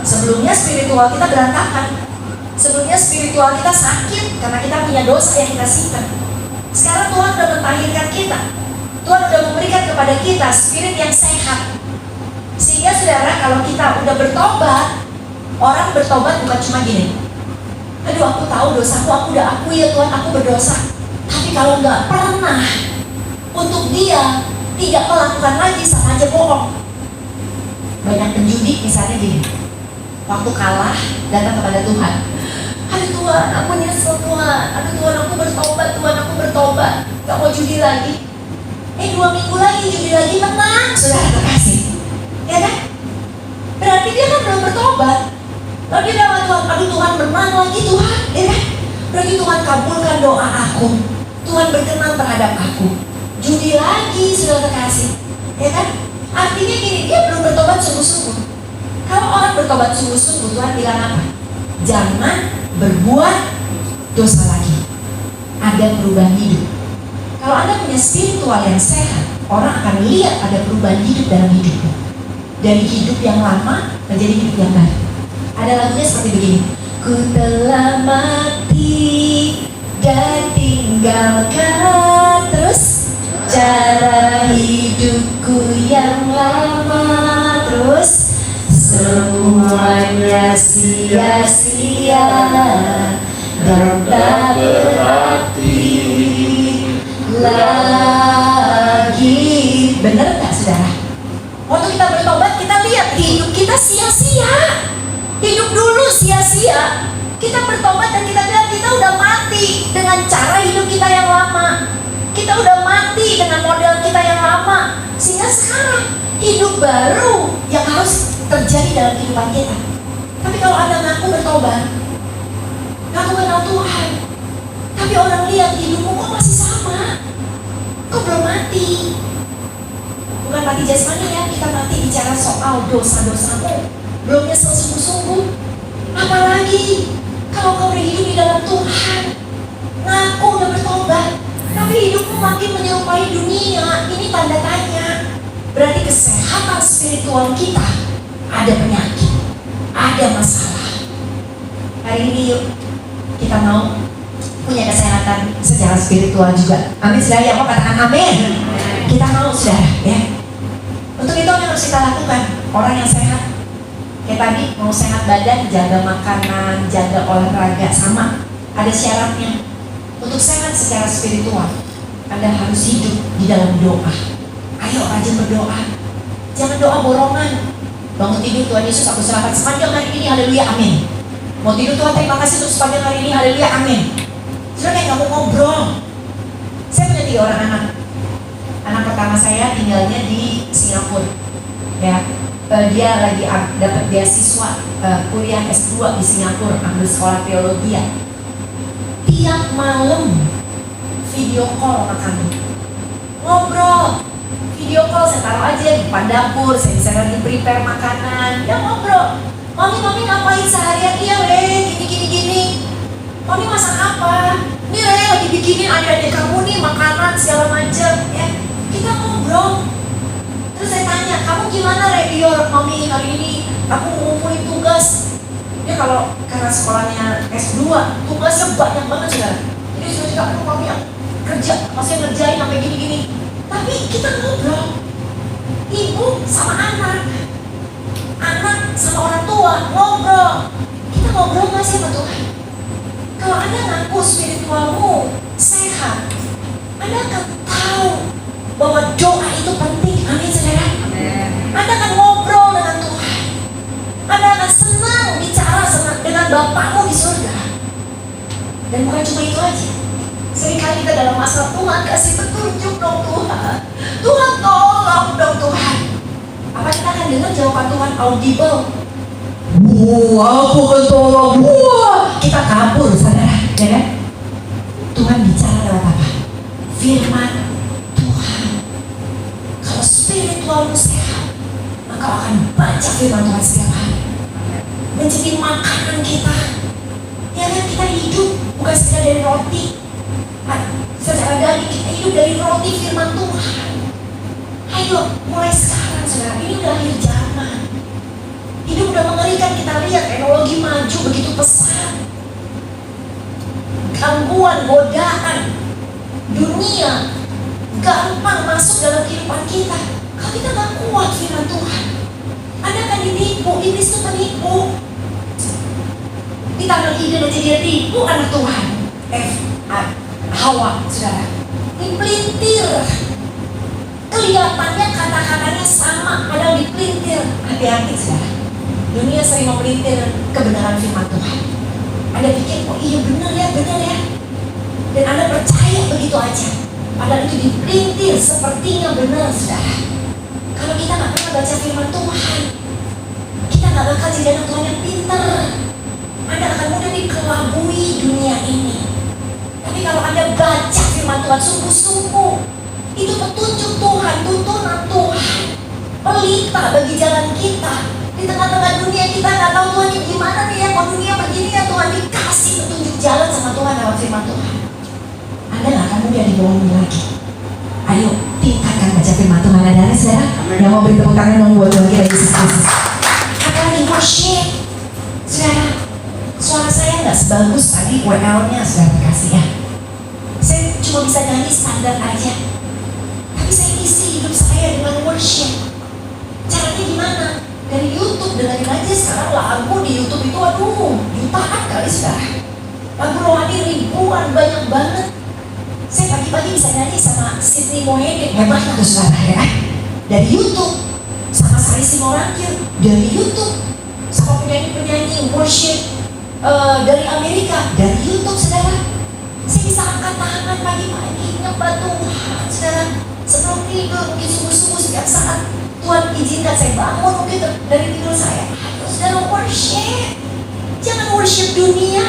Sebelumnya spiritual kita berantakan. Sebelumnya spiritual kita sakit karena kita punya dosa yang kita simpan. Sekarang Tuhan sudah mentahirkan kita. Tuhan sudah memberikan kepada kita spirit yang sehat. Sehingga saudara, kalau kita udah bertobat, orang bertobat bukan cuma gini, aduh aku tahu dosaku, aku udah akui ya Tuhan, aku berdosa. Tapi kalau nggak pernah untuk dia tidak melakukan lagi, sama aja bohong. Banyak penjudi misalnya gini, waktu kalah datang kepada Tuhan, aduh Tuhan, aku nyesel Tuhan, aduh Tuhan, aku bertobat Tuhan, aku bertobat, gak mau judi lagi. 2 minggu lagi judi lagi, menang, saudara terkasih, ya kan? Berarti dia kan belum bertobat. Lalu dia bilang, Tuhan, aduh Tuhan, menang lagi Tuhan, ya kan? Berarti Tuhan kabulkan doa aku, Tuhan berkenan terhadap aku. Judi lagi, saudara terkasih, ya kan? Artinya gini, dia belum bertobat sungguh-sungguh. Kalau orang bertobat sungguh-sungguh, Tuhan bilang apa? Jangan berbuat dosa lagi. Ada perubahan hidup. Kalau Anda punya spiritual yang sehat, orang akan lihat ada perubahan hidup dalam hidupmu. Dari hidup yang lama menjadi hidup yang baru. Ada lagunya seperti begini. Ku telah mati dan tinggalkan terus cara hidupku yang lama, terus semuanya sia-sia dan tak berarti lagi. Bener gak, saudara? Waktu kita bertobat, kita lihat hidup kita sia-sia. Hidup dulu sia-sia. Kita bertobat dan kita bilang kita udah mati dengan cara hidup kita yang lama. Kita udah mati dengan model kita yang lama. Sehingga sekarang hidup baru yang harus terjadi dalam kehidupan kita. Tapi kalau Anda ngaku bertobat, ngaku kenal Tuhan, tapi orang lihat hidupmu kok masih sama, kok belum mati. Bukan mati jasmani ya, kita mati bicara soal dosa-dosamu, belum nyesel sungguh-sungguh. Apalagi kalau kau berhidup di dalam Tuhan, ngaku udah bertobat, tapi hidupmu makin menyerupai dunia. Ini tanda tanya. Berarti kesehatan spiritual kita ada penyakit, ada masalah. Hari ini yuk kita mau punya kesehatan secara spiritual juga. Amin, saudara. Yang mau katakan amin. Kita mau, saudara, ya. Untuk itu yang harus kita lakukan. Orang yang sehat, kayak tadi, mau sehat badan, jaga makanan, jaga olahraga, sama. Ada syaratnya. Untuk sehat secara spiritual, Anda harus hidup di dalam doa. Ayo rajin berdoa. Jangan doa borongan. Bangun tidur, Tuhan Yesus aku serahkan sepanjang hari ini, haleluya, amin. Mau tidur, Tuhan terima kasih untuk sepanjang hari ini, haleluya, amin. Sudah kayak gak mau ngobrol. Saya punya 3 orang anak. Anak pertama saya tinggalnya di Singapura, ya. Dia lagi dapat beasiswa kuliah S2 di Singapura, ambil sekolah teologi ya. Tiap malam video call sama kami, ngobrol. Video call, saya taruh aja di depan dapur, saya bisa lagi prepare makanan, ya ngobrol. Mami ngapain seharian? Iya gini. Mami masak apa? Ini lagi bikinin adik-adik kamu nih makanan segala macam, ya. Kita ngobrol. Terus saya tanya, kamu gimana Dio? Mami hari ini aku ngumpulin tugas. Ya kalau karena sekolahnya S2, tugasnya banyak banget ya. Jadi sudah aduh mami yang kerja, masih ngerjain sampai gini-gini. Tapi kita ngobrol. Ibu sama anak sama orang tua ngobrol. Kita ngobrol nggak sih sama Tuhan? Kalau Anda ngaku spiritualmu sehat, Anda akan tahu bahwa doa itu penting. Amin saudara. Anda akan ngobrol dengan Tuhan. Anda akan senang bicara dengan Bapakmu di surga. Dan bukan cuma itu aja. Seringkali kita dalam masalah, Tuhan kasih petunjuk dong Tuhan. Tuhan tolong dong Tuhan. Apa kita akan dengar jawaban Tuhan audible? Wah, aku akan tolong. Wah, kita kabur saudara, ya kan? Tuhan bicara lewat apa? Firman Tuhan. Kalau spiritualmu sehat, maka akan baca firman Tuhan setiap hari. Menjadi makanan kita. Ya kan, kita hidup bukan sekedar dari roti. Secara daging kita hidup dari roti firman Tuhan. Ayo, mulai sekarang saudara, ini udah akhir zaman. Hidup udah mengerikan, kita lihat teknologi maju begitu pesat. Gangguan, godaan, dunia gampang masuk dalam kehidupan kita. Kalau kita gak kuat firman Tuhan, Anda akan ditipu. Iblis itu penipu. Di tanggal Eden aja dia tipu anak Tuhan, Hawa, saudara. Dipelintir. Kelihatannya kata-katanya sama, padahal dipelintir. Hati-hati saudara. Dunia sering memelintir kebenaran firman Tuhan. Anda pikir, oh iya benar ya. Dan Anda percaya begitu aja. Padahal itu dipelintir sepertinya benar saudara. Kalau kita gak pernah baca firman Tuhan, kita gak bakal jadi anak Tuhan yang pintar. Anda akan mudah dikelabui dunia ini. Tapi kalau Anda baca firman Tuhan sungguh-sungguh, itu petunjuk Tuhan, tuntunan Tuhan, pelita bagi jalan kita. Di tengah-tengah dunia kita nggak tahu Tuhan ini gimana nih ya, kalau dunia begini ya, Tuhan dikasih petunjuk jalan sama Tuhan lewat firman Tuhan. Anda nggak akan mudah dibohongi lagi. Ayo tingkatkan baca firman Tuhan. Ada saudara yang mau beri tepuk tangan dong buat Tuhan kita Yesus Kristus. Apalagi worship, saudara. Suara saya nggak sebagus tadi WL-nya saudara kasih ya. Saya cuma bisa nyanyi standar aja. Tapi saya isi hidup saya dengan worship. Caranya gimana? Dari YouTube, dengerin aja sekarang lagu di YouTube itu jutaan kali saudara. Lagu rohani ribuan, banyak banget. Saya pagi-pagi bisa nyanyi sama Sydney Mohede, hebat tuh saudara ya. Dari YouTube, sama Sari Simorangkir dari YouTube, sama penyanyi-penyanyi worship dari Amerika dari YouTube saudara. Saya bisa angkat tangan pagi-pagi nyembah Tuhan saudara. Sebelum tidur mungkin subuh-subuh setiap saat Tuhan izinkan saya bangun mungkin dari tidur saya. Ayo saudara worship. Jangan worship dunia.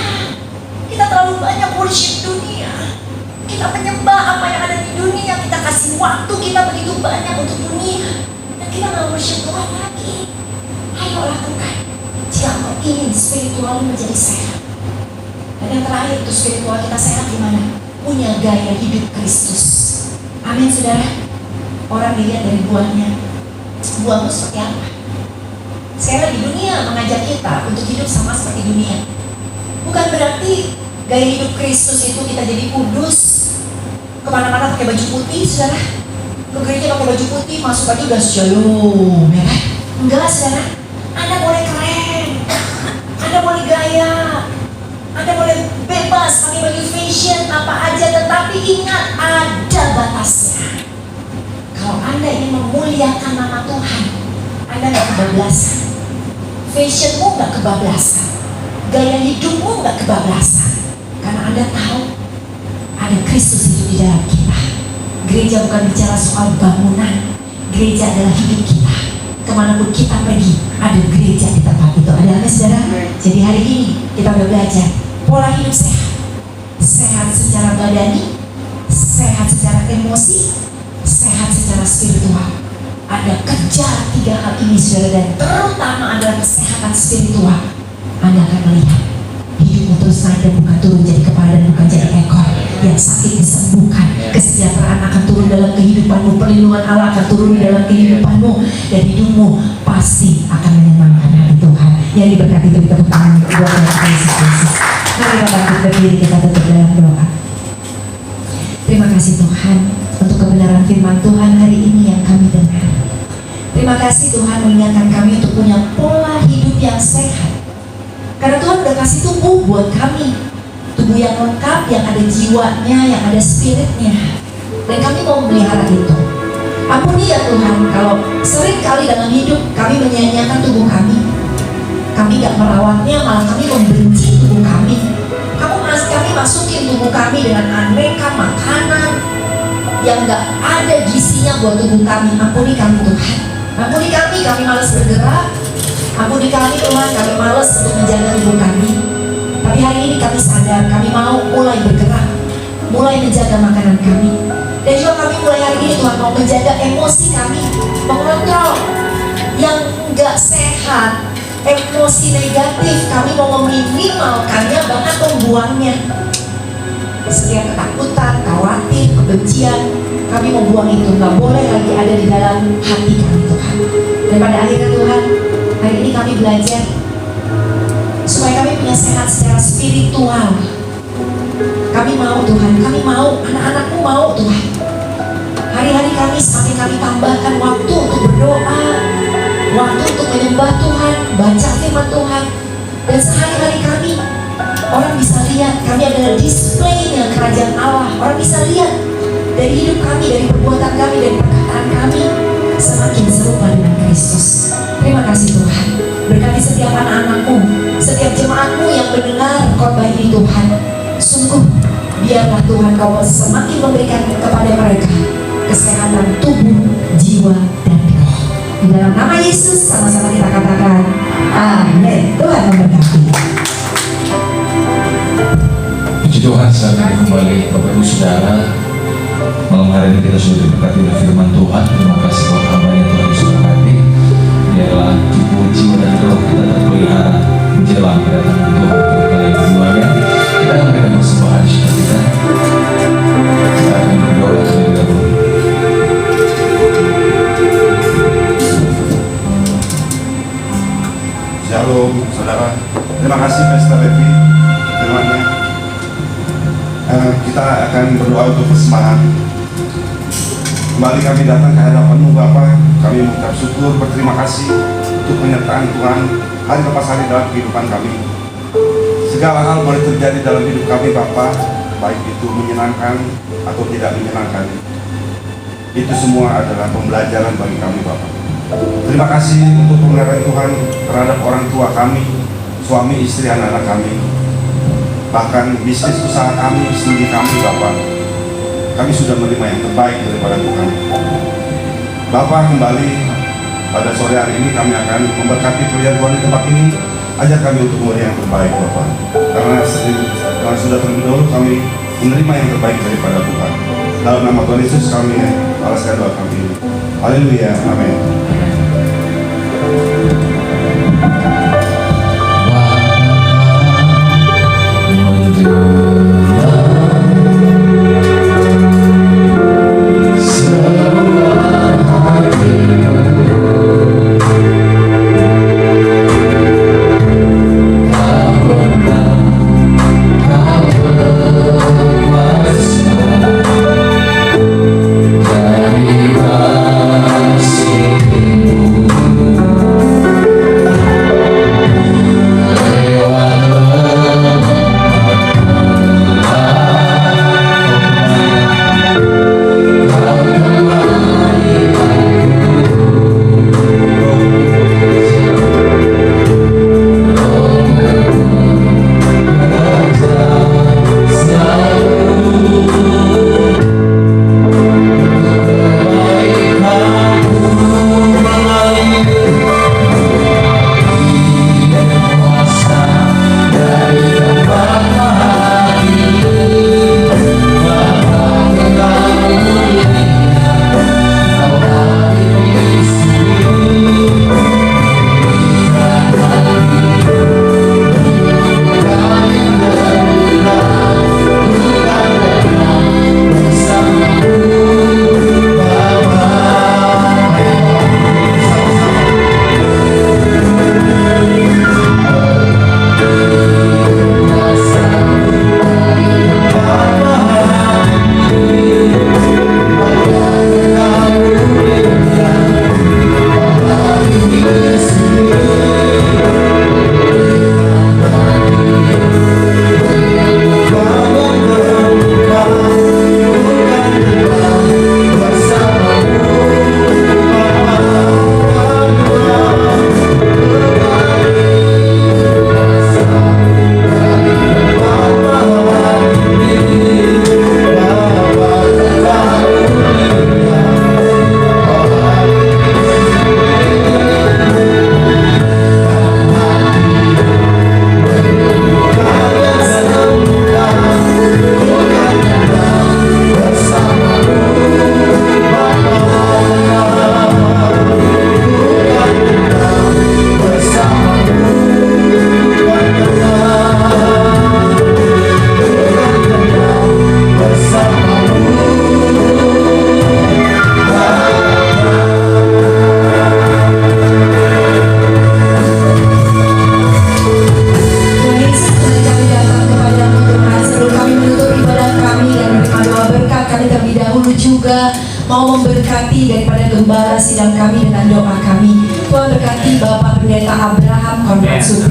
Kita terlalu banyak worship dunia. Kita menyembah apa yang ada di dunia. Kita kasih waktu kita begitu banyak untuk dunia. Dan kita gak worship Tuhan lagi. Ayo lakukan. Jika kau ingin spiritual menjadi sehat. Dan yang terakhir itu spiritual kita sehat gimana? Punya gaya hidup Kristus. Amin saudara. Orang dilihat dari buahnya. Buahmu seperti apa? Sekali lagi dunia mengajak kita untuk hidup sama seperti dunia. Bukan berarti gaya hidup Kristus itu kita jadi kudus, kemana-mana pakai baju putih saudara. Ke gereja pakai baju putih, masuk aja udah shalom ya kan? Enggak saudara. Anda boleh keren, Anda boleh gaya, Anda boleh bebas pakai baju fashion apa aja, tetapi ingat ada batasnya. Kalau Anda ingin memuliakan nama Tuhan, Anda gak kebablasan. Fashionmu gak kebablasan. Gaya hidupmu gak kebablasan. Karena Anda tahu ada Kristus hidup di dalam kita. Gereja bukan bicara soal bangunan. Gereja adalah hidup kita. Kemanapun kita pergi, ada gereja di tempat itu. Ada apa saudara? Jadi hari ini kita udah belajar pola hidup sehat. Sehat secara badani, sehat secara emosi, sehat secara spiritual. Ada kejar 3 hal ini saudara, dan terutama adalah kesehatan spiritual. Anda akan melihat hidupmu terus naik dan bukan turun, jadi kepala dan bukan jadi ekor. Yang sakit disembuhkan, kesejahteraan akan turun dalam kehidupanmu, perlindungan Allah akan turun dalam kehidupanmu, dan hidupmu pasti akan menyenangkan hati Tuhan. Yang diberkati itu kita tepuk tangan buat Tuhan Yesus Kristus. Mari kita bangkit berdiri, kita tutup dalam doa. Terima kasih Tuhan untuk kebenaran firman Tuhan hari ini yang kami dengar. Terima kasih Tuhan mengingatkan kami untuk punya pola hidup yang sehat. Karena Tuhan udah kasih tubuh buat kami, tubuh yang lengkap, yang ada jiwanya, yang ada spiritnya. Dan kami mau memelihara itu. Ampuni ya Tuhan, kalau sering kali dalam hidup kami menyanyiakan tubuh kami. Kami gak merawatnya, malah kami membenci tubuh kami. Kami masukin tubuh kami dengan aneka makanan yang gak ada gizinya buat tubuh kami. Ampuni kami Tuhan. Ampuni kami malas bergerak. Ampuni kami Tuhan, kami malas untuk menjaga tubuh kami. Tapi hari ini kami sadar, kami mau mulai bergerak, mulai menjaga makanan kami. Dan juga kami mulai hari ini Tuhan mau menjaga emosi kami, mengontrol yang gak sehat, emosi negatif. Kami mau meminimalkannya, bahkan membuangnya. Setiap ketakutan, khawatir, kebencian, kami mau buang itu. Gak boleh lagi ada di dalam hati kami Tuhan. Dan pada akhirnya Tuhan, hari ini kami belajar supaya kami punya sehat secara spiritual. Kami mau Tuhan, kami mau, anak-anakmu mau Tuhan. Hari-hari kami semakin kami tambahkan waktu untuk berdoa, waktu untuk menyembah Tuhan, baca firman Tuhan. Dan sehari-hari kami, orang bisa lihat kami adalah displaynya kerajaan Allah. Orang bisa lihat dari hidup kami, dari perbuatan kami, dari perkataan kami, semakin serupa dengan Kristus. Terima kasih Tuhan. Berkati setiap anak-anakmu, setiap jemaatmu yang mendengar khotbah ini Tuhan. Sungguh biarlah Tuhan Kau semakin memberikan kepada mereka kesehatan tubuh, jiwa, dan roh. Di dalam nama Yesus sama-sama kita katakan amin. Tuhan memberkati. Puji Tuhan, selamat kembali Bapak Ibu Saudara. Malam hari ini kita sudah diberkati oleh firman Tuhan. Terima kasih buat hamba-Nya Tuhan Yesus berkati. Biarlah tubuh, jiwa, dan roh kita terpelihara menjelang kedatangan Tuhan untuk kali yang keduanya. Kita akan memberikan persembahan syukur kita. Kita akan berdoa terlebih dahulu. Shalom saudara. Terima kasih Pastor Levi firman-Nya. Kita akan berdoa untuk persembahan. Kembali kami datang ke hadapan-Mu Bapa. Kami mengucap syukur, berterima kasih untuk penyertaan Tuhan hari lepas hari dalam kehidupan kami. Segala hal boleh terjadi dalam hidup kami Bapa, baik itu menyenangkan atau tidak menyenangkan. Itu semua adalah pembelajaran bagi kami Bapa. Terima kasih untuk pemeliharaan Tuhan terhadap orang tua kami, suami, istri, anak-anak kami. Bahkan bisnis usaha kami, studi kami Bapak. Kami sudah menerima yang terbaik daripada Tuhan. Bapak, kembali pada sore hari ini kami akan memberkati pelayan Tuhan di tempat ini. Ajar kami untuk memberi yang terbaik Bapak. Karena sudah terlebih dahulu kami menerima yang terbaik daripada Tuhan. Dalam nama Tuhan Yesus kami balaskan doa kami. Haleluya, amin. Dari kasih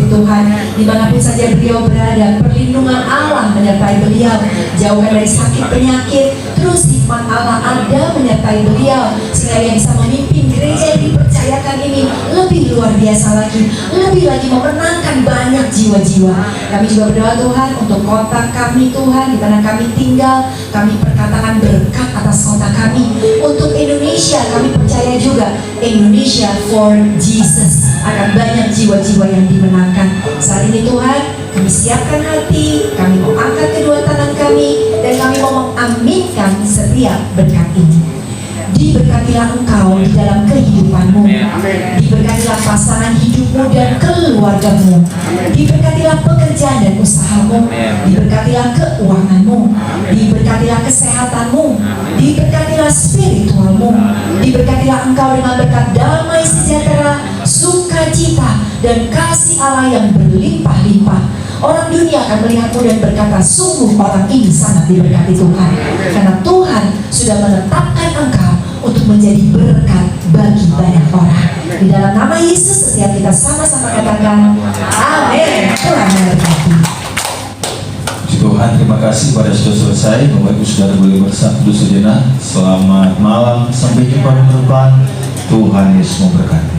Tuhan. Dimanapun saja beliau berada, perlindungan Allah menyertai beliau, jauhkan dari sakit penyakit. Terus hikmat Allah ada menyertai beliau, sehingga ia bisa memimpin gereja yang dipercayakan ini lebih luar biasa lagi, lebih lagi memenangkan banyak jiwa-jiwa. Kami juga berdoa Tuhan untuk kota kami Tuhan, di mana kami tinggal. Kami perkatakan berkat atas kota kami. Untuk Indonesia, kami percaya juga Indonesia for Jesus, akan banyak jiwa-jiwa yang dimenangkan. Saat ini Tuhan, kami siapkan hati, kami mau angkat kedua tangan kami, dan kami mau mengaminkan setiap berkat ini. Diberkatilah engkau di dalam kehidupanmu. Diberkatilah pasangan hidupmu dan keluargamu. Diberkatilah pekerjaan dan usahamu. Diberkatilah keuanganmu. Diberkatilah kesehatanmu. Diberkatilah spiritualmu. Diberkatilah engkau dengan berkat damai sejahtera, sukacita, dan kasih Allah yang berlimpah-limpah. Orang dunia akan melihatmu dan berkata, sungguh orang ini sangat diberkati Tuhan. Karena Tuhan sudah menetapkan engkau untuk menjadi berkat bagi banyak orang. Di dalam nama Yesus, setiap kita sama-sama katakan, amin. Tuhan memberkati. Puji Tuhan, terima kasih pada sudah selesai. Bapak Ibu Saudara boleh bersatu sejenak. Selamat malam, sampai jumpa di depan. Tuhan Yesus memberkati.